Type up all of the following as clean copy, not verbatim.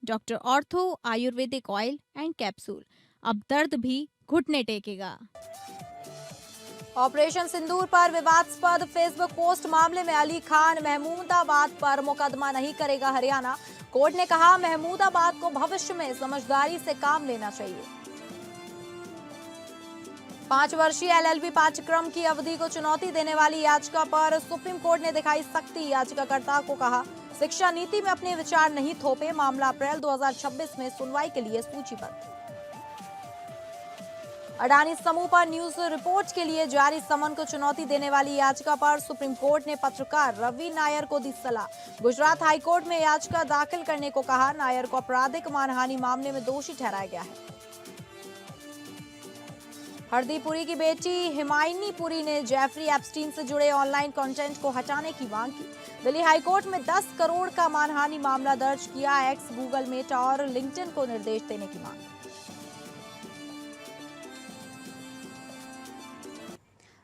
Doctor ortho Ayurvedic oil and capsule. अब दर्द भी घुटने टेकेगा। ऑपरेशन सिंदूर पर विवादास्पद फेसबुक पोस्ट मामले में अली खान महमूदाबाद पर मुकदमा नहीं करेगा हरियाणा। कोर्ट ने कहा महमूदाबाद को भविष्य में समझदारी से काम लेना चाहिए। 5 वर्षीय एलएलबी पाठ्यक्रम की अवधि को चुनौती देने वाली याचिका पर सुप्रीम कोर्ट ने दिखाई सख्ती। याचिकाकर्ता को कहा शिक्षा नीति में अपने विचार नहीं थोपे। मामला अप्रैल 2026 में सुनवाई के लिए सूचीबद्ध। अडानी समूह पर न्यूज रिपोर्ट के लिए जारी समन को चुनौती देने वाली याचिका पर सुप्रीम कोर्ट ने पत्रकार रवि नायर को दी सलाह। गुजरात हाईकोर्ट में याचिका दाखिल करने को कहा। नायर को आपराधिक मानहानि मामले में दोषी ठहराया गया है। हरदीप पुरी की बेटी हिमायनी पुरी ने जेफरी एप्स्टीन से जुड़े ऑनलाइन कंटेंट को हटाने की मांग की। दिल्ली हाईकोर्ट में 10 करोड़ का मानहानि मामला दर्ज किया। एक्स, गूगल, मेटा और लिंक्डइन को निर्देश देने की मांग।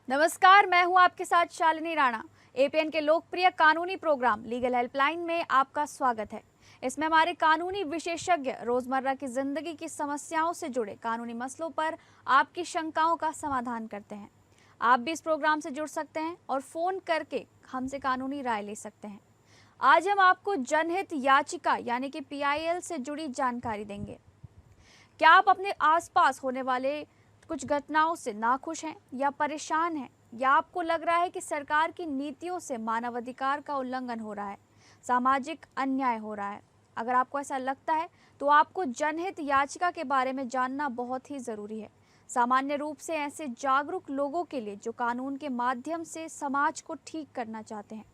नमस्कार, मैं हूं आपके साथ शालिनी राणा। एपीएन के लोकप्रिय कानूनी प्रोग्राम लीगल हेल्पलाइन में आपका स्वागत है। इसमें हमारे कानूनी विशेषज्ञ रोजमर्रा की जिंदगी की समस्याओं से जुड़े कानूनी मसलों पर आपकी शंकाओं का समाधान करते हैं। आप भी इस प्रोग्राम से जुड़ सकते हैं और फोन करके हमसे कानूनी राय ले सकते हैं। आज हम आपको जनहित याचिका यानी कि पीआईएल से जुड़ी जानकारी देंगे। क्या आप अपने आसपास होने वाले कुछ घटनाओं से नाखुश हैं या परेशान हैं, या आपको लग रहा है कि सरकार की नीतियों से मानवाधिकार का उल्लंघन हो रहा है, सामाजिक अन्याय हो रहा है? अगर आपको ऐसा लगता है तो आपको जनहित याचिका के बारे में जानना बहुत ही ज़रूरी है। सामान्य रूप से ऐसे जागरूक लोगों के लिए जो कानून के माध्यम से समाज को ठीक करना चाहते हैं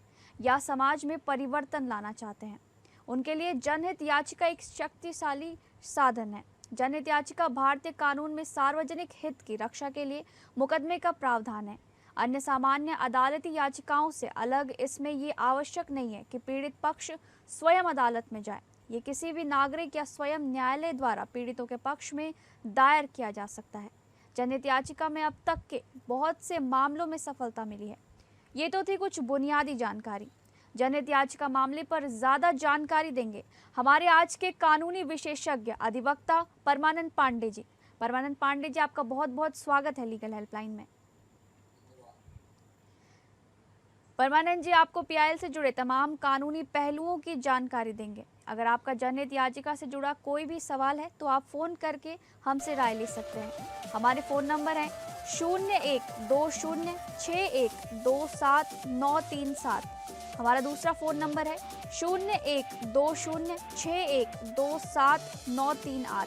या समाज में परिवर्तन लाना चाहते हैं, उनके लिए जनहित याचिका एक शक्तिशाली साधन है। जनहित याचिका भारतीय कानून में सार्वजनिक हित की रक्षा के लिए मुकदमे का प्रावधान है। अन्य सामान्य अदालती याचिकाओं से अलग इसमें ये आवश्यक नहीं है कि पीड़ित पक्ष स्वयं अदालत में जाए। ये किसी भी नागरिक या स्वयं न्यायालय द्वारा पीड़ितों के पक्ष में दायर किया जा सकता है। जनहित याचिका में अब तक के बहुत से मामलों में सफलता मिली है। ये तो थी कुछ बुनियादी जानकारी। जनहित याचिका मामले पर ज्यादा जानकारी देंगे हमारे आज के कानूनी विशेषज्ञ अधिवक्ता परमानंद पांडे जी। परमानंद पांडे जी, आपका बहुत बहुत स्वागत है लीगल हेल्पलाइन में। परमानंद जी आपको पीआईएल से जुड़े तमाम कानूनी पहलुओं की जानकारी देंगे। अगर आपका जनहित याचिका से जुड़ा कोई भी सवाल है तो आप फ़ोन करके हमसे राय ले सकते हैं। हमारे फ़ोन नंबर हैं 0120612793 हमारा दूसरा फ़ोन नंबर है 0120612793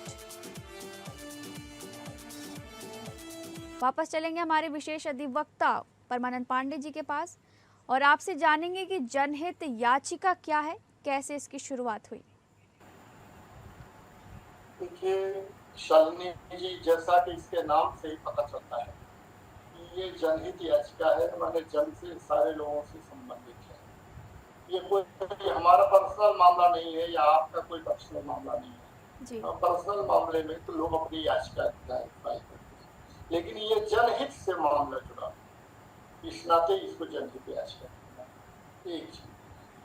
वापस चलेंगे हमारे विशेष अधिवक्ता परमानंद पांडे जी के पास और आपसे जानेंगे कि जनहित याचिका क्या है, कैसे इसकी शुरुआत हुई। देखिए शालिनी जी, जैसा कि इसके नाम से ही पता चलता है कि ये जनहित याचिका है, हमारे जन से सारे लोगों से संबंधित है। ये कोई हमारा पर्सनल मामला नहीं है या आपका कोई पर्सनल मामला नहीं है। पर्सनल मामले में तो लोग अपनी याचिका दायर फाइल करते हैं, लेकिन ये जनहित से मामला जुड़ा, इस नाते इसको जनहित याचिका कहना है। एक चीज।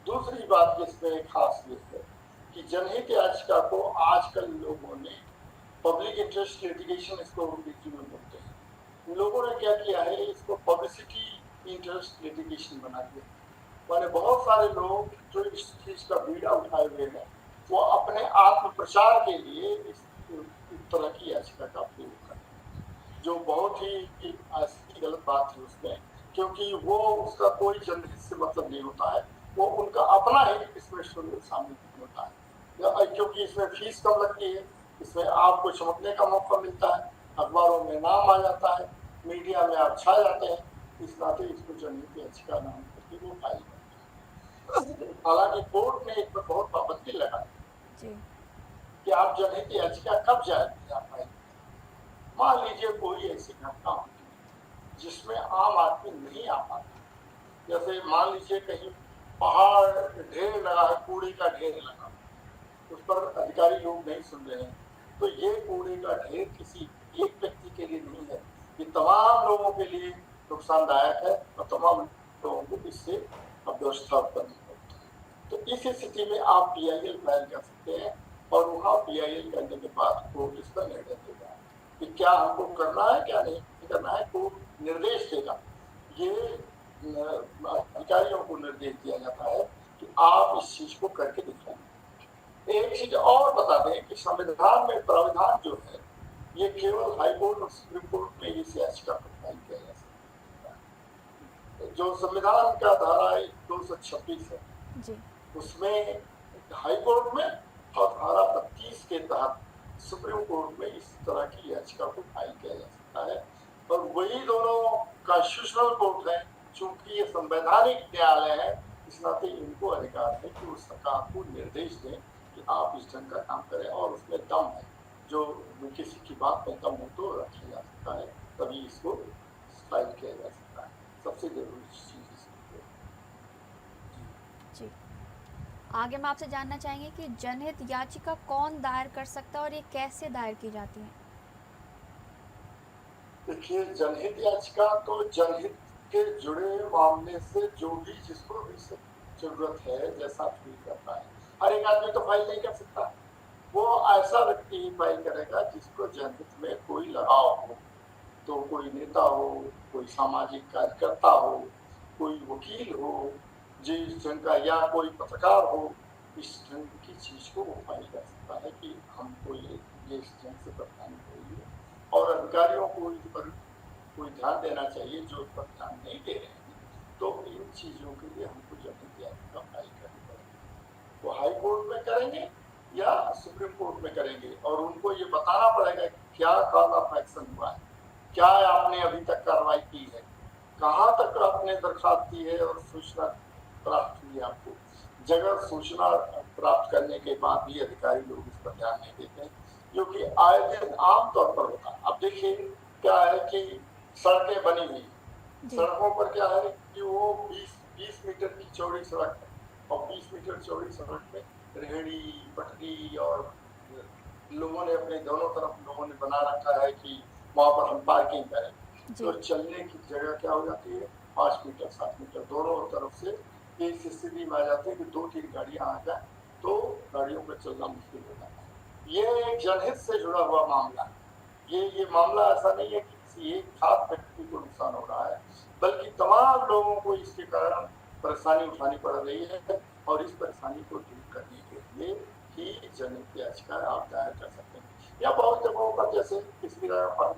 दूसरी बात इसमें खास ये है कि जनहित याचिका को आजकल लोगों ने पब्लिक इंटरेस्ट लिटिगेशन, इसको अंग्रेजी में बोलते हैं, लोगों ने क्या किया है, इसको पब्लिसिटी इंटरेस्ट लिटिगेशन बना दिया। मैंने बहुत सारे लोग जो इस चीज का बीड़ा उठाए हुए हैं, वो अपने आत्म प्रचार के लिए इस तरह की याचिका का प्रयोग करते हैं, जो बहुत ही ऐसी गलत बात है उसमें, क्योंकि वो उसका कोई जनहित से मतलब नहीं होता है, वो उनका अपना हित इसमें शामिल होता है। क्योंकि इसमें फीस कम लगती है, इसमें आपको चमकने का मौका मिलता है, अखबारों में नाम आ जाता है, मीडिया में आप छा जाते हैं, इस नाते इसको जनहित याचिका नाम करके वो फाइल करते हैं। हालांकि कोर्ट ने इस पर बहुत पाबंदी लगाई कि आप जनहित याचिका कब जाएगी आप फाइल। मान लीजिए कोई ऐसी घटना होती है जिसमें आम आदमी नहीं आ पाता, जैसे मान लीजिए कहीं पहाड़ ढेर लगा है, कूड़े का ढेर लगा, उस पर अधिकारी लोग नहीं सुन रहे हैं, तो ये कूड़े का ढेर किसी एक व्यक्ति के लिए नहीं है, ये तमाम लोगों के लिए नुकसानदायक है और तमाम लोगों को इससे अव्यवस्था उत्पन्न होती है। तो इस स्थिति में आप पीआईएल फाइल कर सकते हैं और वहाँ PIL करने के बाद कोर्ट इस पर निर्णय देगा कि क्या हमको करना है क्या नहीं करना है, कोर्ट निर्देश देगा। ये अधिकारियों को निर्देश दिया जाता है कि आप इस चीज को करके दिखाएं। एक चीज और बता दें कि संविधान में प्रावधान जो है ये केवल हाईकोर्ट और सुप्रीम कोर्ट में इस याचिका पर फाइल किया जा सकता है। जो संविधान का धारा 226 है जी उसमें हाईकोर्ट में और धारा 32 के तहत सुप्रीम कोर्ट में इस तरह की याचिका को फाइल किया जा सकता है। और वही दोनों कॉन्स्टिट्यूशनल कोर्ट है, चूंकि ये संवैधानिक न्यायालय है, इस नाते इनको अधिकार है कि वो सरकार को निर्देश दें कि आप इस ढंग का काम करें और उसमें दम है। जो किसी की बात में दम हो तो रखा जा सकता है, तभी इसको फाइल किया जा सकता है। सबसे जरूरी चीज इसमें। जी आगे हम आपसे जानना चाहेंगे कि जनहित याचिका कौन दायर कर सकता है और ये कैसे दायर की जाती है? देखिए, जनहित याचिका तो जनहित के जुड़े मामले से जो भी जिसको भी जरूरत है, जैसा फील करता है, हर एक आदमी तो फाइल नहीं कर सकता। वो ऐसा व्यक्ति ही फाइल करेगा जिसको जनहित में कोई लगाव हो, तो कोई नेता हो, कोई सामाजिक कार्यकर्ता हो, कोई वकील हो, जिस ढंग का, या कोई पत्रकार हो, इस ढंग की चीज को वो फाइल कर सकता है कि हमको ये इस ढंग से परेशानी हो रही है। और अधिकारियों को इस पर कोई ध्यान देना चाहिए, जो इस पर ध्यान नहीं दे रहे हैं, तो इन चीजों के लिए हमको जनहित याचिका फाइल करनी पड़ेगी। वो हाई कोर्ट में करेंगे या सुप्रीम कोर्ट में करेंगे, और उनको ये बताना पड़ेगा क्या कॉज ऑफ एक्शन हुआ है, क्या आपने अभी तक कार्रवाई की है, कहाँ तक आपने दरखास्त दी है और सूचना प्राप्त हुई है आपको। जगह सूचना प्राप्त करने के बाद भी अधिकारी लोग इस पर ध्यान नहीं देते हैं, जो कि आए दिन आमतौर पर होता है। अब देखिए क्या है कि सड़कें बनी हुई, सड़कों पर क्या है कि वो 20 मीटर की चौड़ी सड़क है, और 20 मीटर चौड़ी सड़क में रेहड़ी पटरी और लोगों ने अपने दोनों तरफ लोगों ने बना रखा है कि वहां पर हम पार्किंग करें। तो चलने की जगह क्या हो जाती है, 5 मीटर 7 मीटर दोनों तरफ से इस स्थिति में आ जाते हैं कि 2-3 गाड़ियां आ जाए तो गाड़ियों पर चलना मुश्किल हो जाता है। ये एक जनहित से जुड़ा हुआ मामला है। ये मामला ऐसा नहीं है कि किसी एक खास व्यक्ति को नुकसान हो रहा है, बल्कि तमाम लोगों को इसके कारण परेशानी उठानी पड़ रही है, और इस परेशानी को दूर करने के लिए ही जनहित याचिका आप दायर कर सकते हैं। या बहुत जगहों पर, जैसे किसी जगह पर,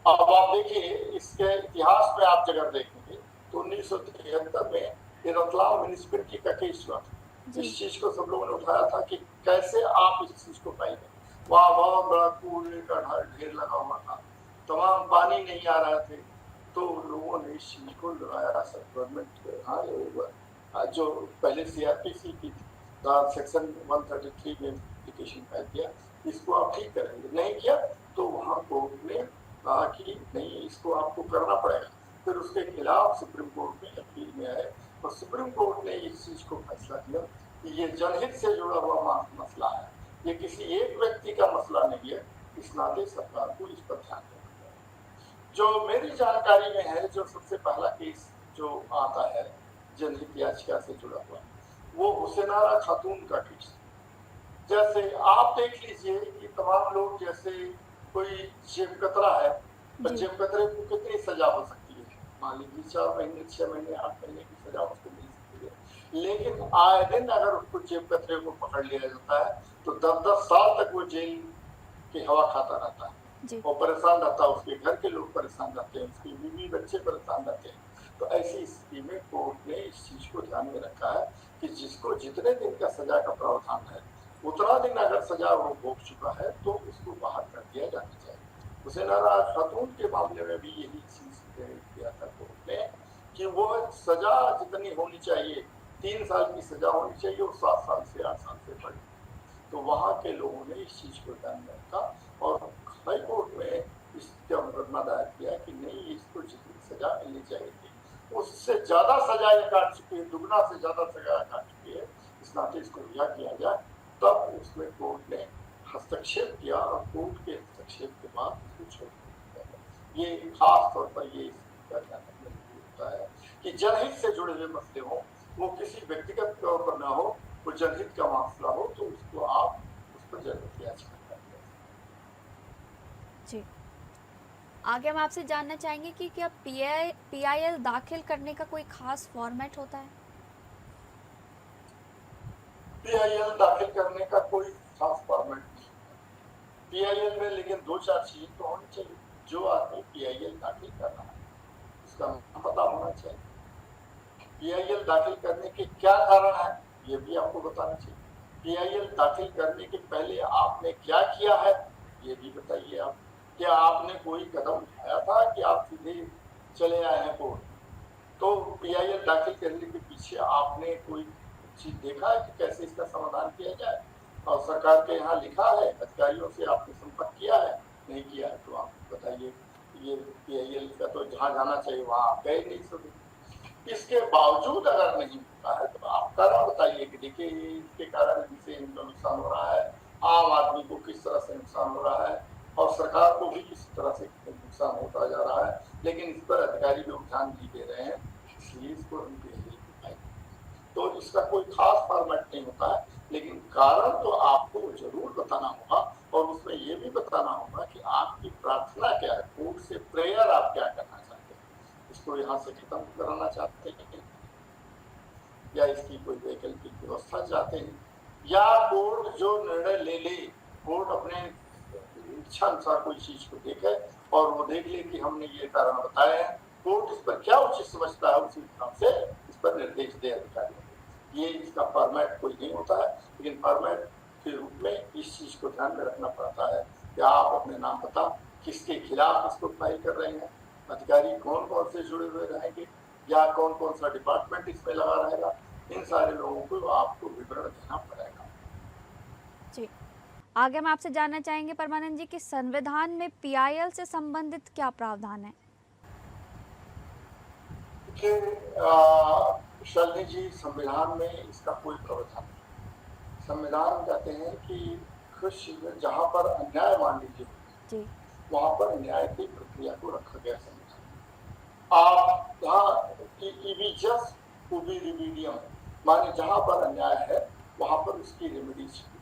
अब आप देखिए इसके इतिहास में आप जगह देखेंगे तो 1973 में ये रतलाम म्युनिसिपैलिटी का केस हुआ था। इस चीज को सब लोगों ने उठाया था कि कैसे आप इस चीज को पाएंगे। वहाँ बहुत बड़ा कूड़े का ढेर लगा हुआ था, तमाम पानी नहीं आ रहे थे, तो लोगों ने इस चीज को लगाया। सब गवर्नमेंट जो पहले CRPC की सेक्शन 133 में एप्लीकेशन फाइल किया, इसको आप ठीक करेंगे, नहीं किया तो वहाँ कोर्ट ने कहा कि नहीं, इसको आपको करना पड़ेगा। फिर उसके खिलाफ सुप्रीम कोर्ट में अपील में आए, और सुप्रीम कोर्ट ने इस चीज को फैसला किया कि ये जनहित से जुड़ा हुआ मसला है, ये किसी एक व्यक्ति का मसला नहीं है, इस नाते सरकार को इस पर ध्यान देना चाहिए। जो मेरी जानकारी में है, जो सबसे पहला केस जो आता है जनहित याचिका से जुड़ा हुआ, वो हुसैनारा खातून का केस। जैसे आप देख लीजिए कि तमाम लोग, जैसे कोई जेब कतरा है, तो जेब कतरे को कितनी सजा हो सकती है, मान लीजिए 4 महीने 6 महीने 8 महीने की सजा उसको मिल सकती है। लेकिन आए दिन अगर उसको जेब कतरे को पकड़ लिया जाता है तो 10-10 साल तक वो जेल की हवा खाता रहता है, वो परेशान रहता है, उसके घर के लोग परेशान रहते हैं, उसके बीवी बच्चे परेशान रहते हैं। तो ऐसी स्थिति में कोर्ट ने इस चीज को ध्यान में रखा है कि जिसको जितने दिन का सजा का प्रावधान है, उतना दिन अगर सजा वो भोग चुका है तो उसको बाहर कर दिया जाना चाहिए। हुसैनारा खातून के मामले में भी यही चीज किया था कोर्ट ने कि वो सजा जितनी होनी चाहिए, 3 साल की सजा होनी चाहिए, वो 7 साल से 8 साल से बढ़ी। तो वहाँ के लोगों ने इस चीज को ध्यान में रखा और हाई कोर्ट में इसका मुकदमा दायर किया कि नहीं, इसको जितनी सजा मिलनी चाहिए थी उससे ज्यादा सजा काट चुकी है, दुगना से ज्यादा सजा काट चुकी है, इस नाते इसको रिहा किया जाए। तब उसमें कोर्ट ने हस्तक्षेप किया, और कोर्ट के हस्तक्षेप के बाद इसको छोड़ दिया। ये खास तौर पर ये होता है कि जनहित से जुड़े हुए मसले हो, वो किसी व्यक्तिगत तौर पर ना हो, वो जनहित का मसला हो, तो उसको आप उस पर जनहित याचिका करते हैं। जी, आगे हम आपसे जानना चाहेंगे कि क्या पीआईएल दाखिल करने का कोई खास फॉर्मेट होता है? पीआईएल दाखिल करने का कोई खास फॉर्मेट नहीं है पीआईएल में, लेकिन 2-4 चीजें तो होनी चाहिए। जो आदमी पीआईएल दाखिल कर रहा है उसका नाम पता होना चाहिए। पीआईएल दाखिल करने के क्या कारण है ये भी आपको बताना चाहिए। पीआईएल दाखिल करने के पहले आपने क्या किया है ये भी बताइए। आप क्या आपने कोई कदम उठाया था कि आप सीधे चले आए हैं कोर्ट? तो पीआईएल दाखिल करने के पीछे आपने कोई चीज देखा है कि कैसे इसका समाधान किया जाए? और सरकार के यहाँ लिखा है, अधिकारियों से आपने संपर्क किया है? नहीं किया है तो आप बताइए। ये पीआईएल का तो जहाँ जाना चाहिए वहाँ आप गए नहीं सके। इसके बावजूद अगर नहीं होता है तो आप कारण बताइए कि देखिए इसके कारण इनसे इनको नुकसान हो रहा है, आम आदमी को किस तरह से नुकसान हो रहा है और सरकार को भी किस तरह से नुकसान होता जा रहा है, लेकिन इस पर अधिकारी लोग ध्यान नहीं दे रहे हैं, इसलिए इसको हम पीआईएल। तो इसका कोई खास फॉर्मेट नहीं होता है, लेकिन कारण तो आपको जरूर बताना होगा और उसमें ये भी बताना होगा कि आपकी प्रार्थना क्या है, कोर्ट से प्रेयर आप क्या करना चाहते हैं, इसको यहाँ से खत्म कराना चाहते हैं या इसकी कोई वैकल्पिक व्यवस्था चाहते हैं, या कोर्ट जो निर्णय ले ले, कोर्ट अपने इच्छा अनुसार कोई चीज को देखे और वो देख ले कि हमने ये कारण बताए हैं, कोर्ट इस पर क्या उचित समझता है उसी हिसाब से इस पर निर्देश दे अधिकारियों को। ये इसका फॉर्मेट कोई नहीं होता है, लेकिन फॉर्मेट के रूप में इस चीज को ध्यान में रखना पड़ता है कि आप अपने नाम पता, किसके खिलाफ इसको फाइल कर रहे हैं, अधिकारी कौन कौन से जुड़े हुए रहेंगे या कौन कौन सा डिपार्टमेंट इसमें लगा रहेगा, इन सारे लोगों को आपको विवरण देना पड़ेगा। जी, आगे हम आपसे जानना चाहेंगे परमानंद जी कि संविधान में पीआईएल से संबंधित क्या प्रावधान है? शालिनी जी, संविधान में इसका कोई प्रावधान नहीं। संविधान कहते हैं कि कुछ जहाँ पर अन्याय मान लीजिए जी, वहां पर न्याय की प्रक्रिया को रखा गया संविधान। आप जहाँ माने जहाँ पर अन्याय है वहां पर उसकी रेमेडी चाहिए।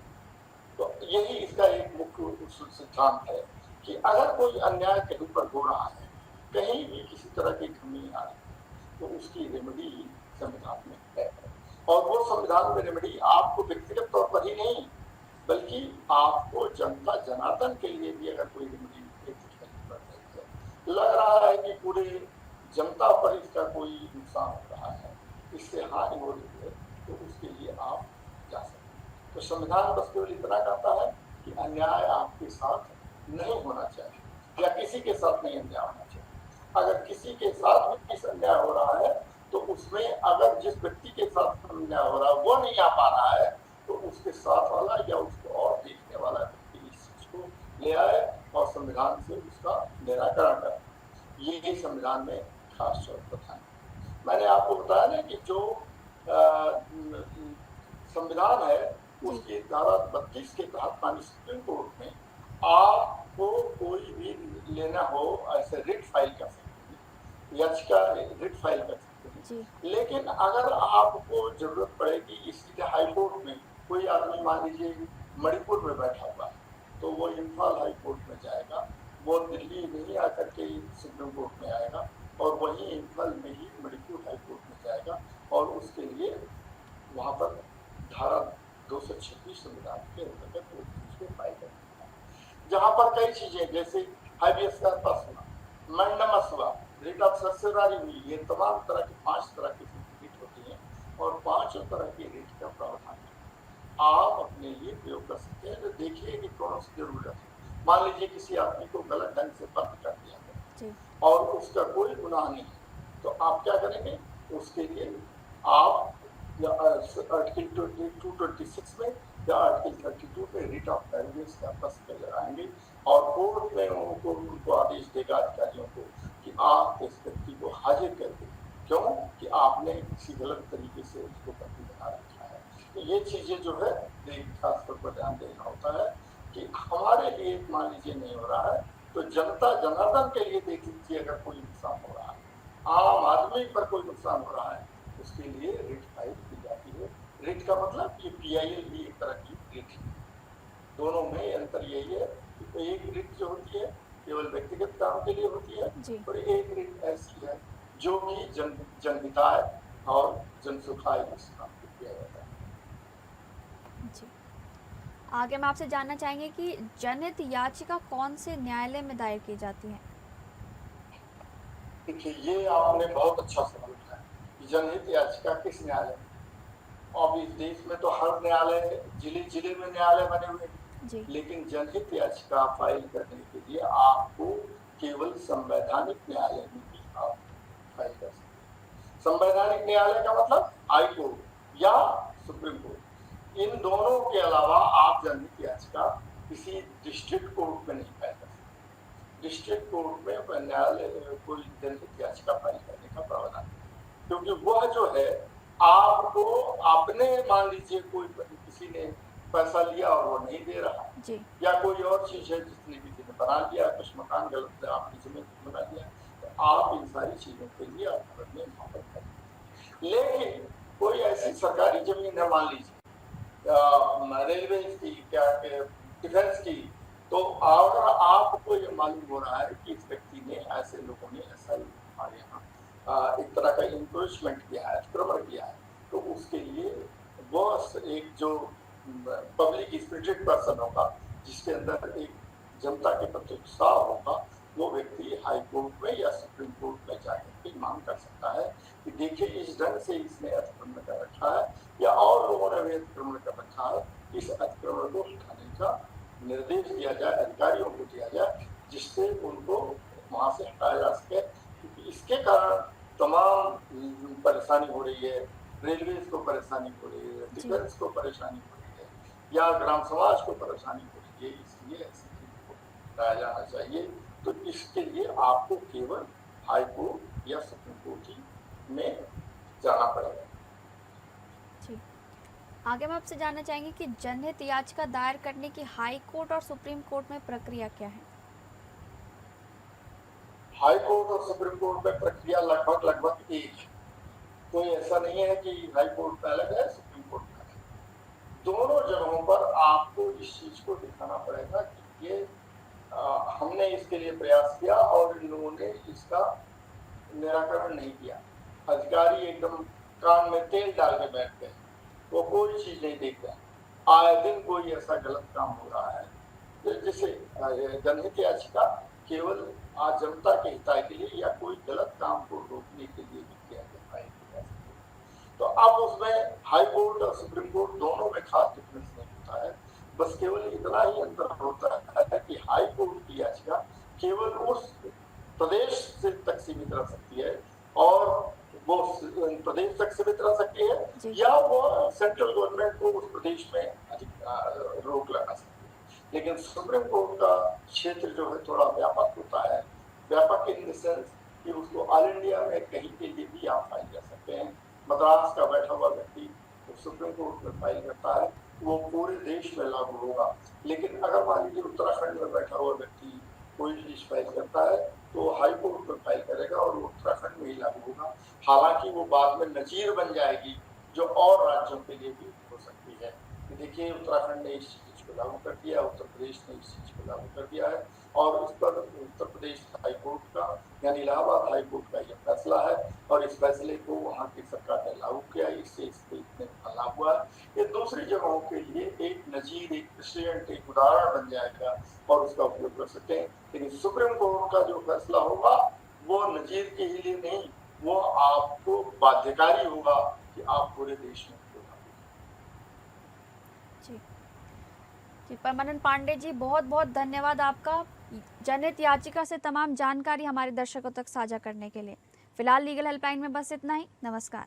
तो यही इसका एक मुख्य सिद्धांत है कि अगर कोई अन्याय कहीं पर हो रहा है, कहीं भी किसी तरह की कमी आ रही है तो उसकी रेमेडी संविधान में है। और वो संविधान में रेमेडी आपको व्यक्तिगत तौर पर ही नहीं बल्कि आपको जनता जनार्दन के लिए भी अगर कोई रेमेडी लग रहा है कि पूरे जनता पर इसका कोई नुकसान हो रहा है, इससे हानि हो रही है, तो उसके लिए आप जा सकते हैं। तो संविधान बस केवल इतना कहता है कि अन्याय आपके साथ नहीं होना चाहिए या किसी के साथ नहीं अन्याय होना चाहिए। अगर किसी के साथ भी इस अन्याय हो रहा है तो उसमें अगर जिस व्यक्ति के साथ अन्याय हो रहा है वो नहीं आ पा रहा है तो उसके साथ वाला या उसको और देखने वाला व्यक्ति इस चीज को ले आए और संविधान से उसका निराकरण करे। ये संविधान में खास प्रावधान है। मैंने आपको बताया ना कि जो संविधान है उसकी धारा 32 के तहत माननीय सुप्रीम कोर्ट में आपको कोई भी लेना हो ऐसे रिट फाइल कर सकते हैं, याचिका रिट फाइल कर सकते हैं। लेकिन अगर आपको जरूरत पड़ेगी इसलिए हाई कोर्ट में कोई आदमी मान लीजिए मणिपुर में बैठा हुआ है तो वो इम्फाल हाई कोर्ट में जाएगा, वो दिल्ली नहीं आकर के सुप्रीम कोर्ट में आएगा और वहीं इम्फाल में ही मणिपुर हाई कोर्ट में जाएगा और उसके लिए वहां पर धारा 226 संविधान के अंतर्गत उसको फाइल करना है। जहां पर कई चीजें जैसे हाइबियस कॉर्पस हुआ, मैंडमस हुआ, रिट ऑफ सर्सिरारी हुई, ये तमाम तरह की 5 तरह की रिट होती है और 5 तरह की रिट का प्रावधान है। आप अपने लिए प्रयोग कर सकते हैं। तो देखिए कि कौन सी जरूरत है। मान लीजिए किसी आदमी को गलत ढंग से बंद कर दिया गया और उसका कोई गुनाह नहीं है तो आप क्या करेंगे? उसके लिए आप आर्टिकल 226 में या आर्टिकल 32 में रिट ऑफ हाइबियस कॉर्पस पे लगाएंगे और कोर्ट में उनको आदेश देगा अधिकारियों को कि आप इस व्यक्ति को हाजिर कर दें। क्यों? कि आपने किसी गलत तरीके से उसको बंदी बना रखा है। तो ये चीजें जो है खास तौर पर ध्यान देना होता है कि हमारे लिए मान लीजिए नहीं हो रहा है तो जनता जनार्दन के लिए देख लीजिए अगर कोई नुकसान हो रहा है, आम आदमी पर कोई नुकसान हो रहा है उसके लिए रिट फाइल की जाती है। रिट का मतलब ये पीआईएल भी एक तरह की रिट है। दोनों में अंतर यही है कि एक रिट जो होती है केवल व्यक्तिगत काम के लिए होती है जी। और एक रिट ऐसी है जो कि जनहिताय और जनसुखाय इस काम को किया जाता है। जी। आगे हम आपसे जानना चाहेंगे कि जनहित याचिका कौन से न्यायालय में दायर की जाती है? देखिए, ये आपने बहुत अच्छा सवाल उठाया कि जनहित याचिका किस न्यायालय में। अब इस देश में तो हर न्यायालय जिले में न्यायालय बने हुए हैं, जी। लेकिन जनहित याचिका फाइल करने के लिए आपको केवल संवैधानिक न्यायालय में ही आप फाइल कर सकते हैं। संवैधानिक न्यायालय का मतलब हाई कोर्ट या सुप्रीम कोर्ट, इन दोनों के अलावा आप जनहित याचिका किसी डिस्ट्रिक्ट कोर्ट में नहीं फाइल कर सकते। डिस्ट्रिक्ट कोर्ट में न्यायालय कोई जनहित याचिका फाइल करने का प्रावधान है, क्योंकि वह जो है आपको आपने मान लीजिए कोई किसी ने पैसा लिया और वो नहीं दे रहा जी। या कोई और चीज है जिसने किसी ने बना लिया, कुछ मकान गलत से आपकी जमीन बना लिया, तो आप इन सारी चीजों के लिए आप में मामला करें। लेकिन कोई ऐसी सरकारी जमीन है मान लीजिए रेलवे की क्या डिफेंस की, तो अगर आपको ये मालूम हो रहा है कि इस व्यक्ति ने ऐसे लोगों ने ऐसा हमारे यहाँ एक तरह का इंक्रोचमेंट किया है, अतिक्रमण किया है, तो उसके लिए वो एक जो पब्लिक स्पिरिटेड पर्सन होगा जिसके अंदर एक जनता के प्रति उत्साह होगा, वो व्यक्ति हाई कोर्ट में या सुप्रीम कोर्ट में जाकर के मांग कर सकता है कि देखिए इस ढंग से इसने अतिक्रमण कर रखा है या और लोगों ने भी अतिक्रमण कर रखा है, इस अतिक्रमण को हटाने का निर्देश दिया जाए, अधिकारियों को दिया जाए, जिससे उनको वहां से हटाया जा सके। क्योंकि इसके कारण तमाम परेशानी हो रही है, रेलवे को परेशानी हो रही है, डिफेंस को परेशानी हो रही है या ग्राम समाज को परेशानी हो रही है, इसलिए ऐसी चीजों को हटाया जाना चाहिए। तो इसके लिए आपको केवल हाई कोर्ट या सुप्रीम कोर्ट में जाना पड़ेगा। जी। आगे हम आपसे जानना चाहेंगे कि जनहित याचिका दायर करने की हाई कोर्ट और सुप्रीम कोर्ट में प्रक्रिया क्या है? हाई कोर्ट और सुप्रीम कोर्ट में प्रक्रिया लगभग एक है। कोई ऐसा नहीं है कि हाई कोर्ट में अलग है, सुप्रीम कोर्ट में अलग है। दोनों जगहों पर आपको इस चीज को दिखाना पड़ेगा कि ये हमने इसके लिए प्रयास किया और इन लोगों ने इसका निराकरण नहीं किया। अधिकारी एकदम कान में तेल डाल के बैठ गए, वो कोई चीज नहीं देख रहे, आए दिन कोई ऐसा गलत काम हो रहा है। जैसे जनहित याचिका केवल जनता के हिताय के लिए या कोई गलत काम को रोकने के लिए भी किया जाता है। तो अब उसमें हाई कोर्ट और सुप्रीम कोर्ट दोनों में खास डिफरेंस नहीं होता है, बस केवल इतना ही अंतर होता है कि हाई कोर्ट की याचिका केवल उस प्रदेश से तक सीमित रह सकती है और वो प्रदेश तक सीमित रह सकती है या वो सेंट्रल गवर्नमेंट को उस प्रदेश में रोक लगा सकती है। लेकिन सुप्रीम कोर्ट का क्षेत्र जो है थोड़ा व्यापक होता है, व्यापक इन द सेंस कि उसको ऑल इंडिया में कहीं के लिए भी आप फाइल कर सकते हैं। मद्रास का बैठा हुआ व्यक्ति तो सुप्रीम कोर्ट में फाइल करता है, वो पूरे देश में लागू होगा। लेकिन अगर मान लीजिए उत्तराखंड में बैठा हुआ व्यक्ति कोई चीज फाइल करता है तो हाई कोर्ट में फाइल करेगा और वो उत्तराखंड में ही लागू होगा। हालांकि वो बाद में नजीर बन जाएगी जो और राज्यों के लिए भी हो सकती है। देखिए उत्तराखंड ने इस चीज को लागू कर दिया, उत्तर प्रदेश ने इस चीज को लागू कर दिया है और उस पर उत्तर प्रदेश हाई कोर्ट का यानी इलाहाबाद हाई कोर्ट का यह फैसला है और इस फैसले को वहाँ की सरकार ने लागू किया, इससे इतने लाभ हुआ है। ये दूसरी जगहों के लिए एक नजीर, एक प्रेसिडेंट, एक उदाहरण बन जाएगा और उसका उपयोग कर सकते हैं। लेकिन सुप्रीम कोर्ट का जो फैसला होगा वो नजीर के लिए नहीं, वो आपको बाध्यकारी होगा कि आप पूरे देश में। जी, परमानंद पांडे जी, बहुत बहुत धन्यवाद आपका जनहित याचिका से तमाम जानकारी हमारे दर्शकों तक साझा करने के लिए। फिलहाल लीगल हेल्पलाइन में बस इतना ही। नमस्कार।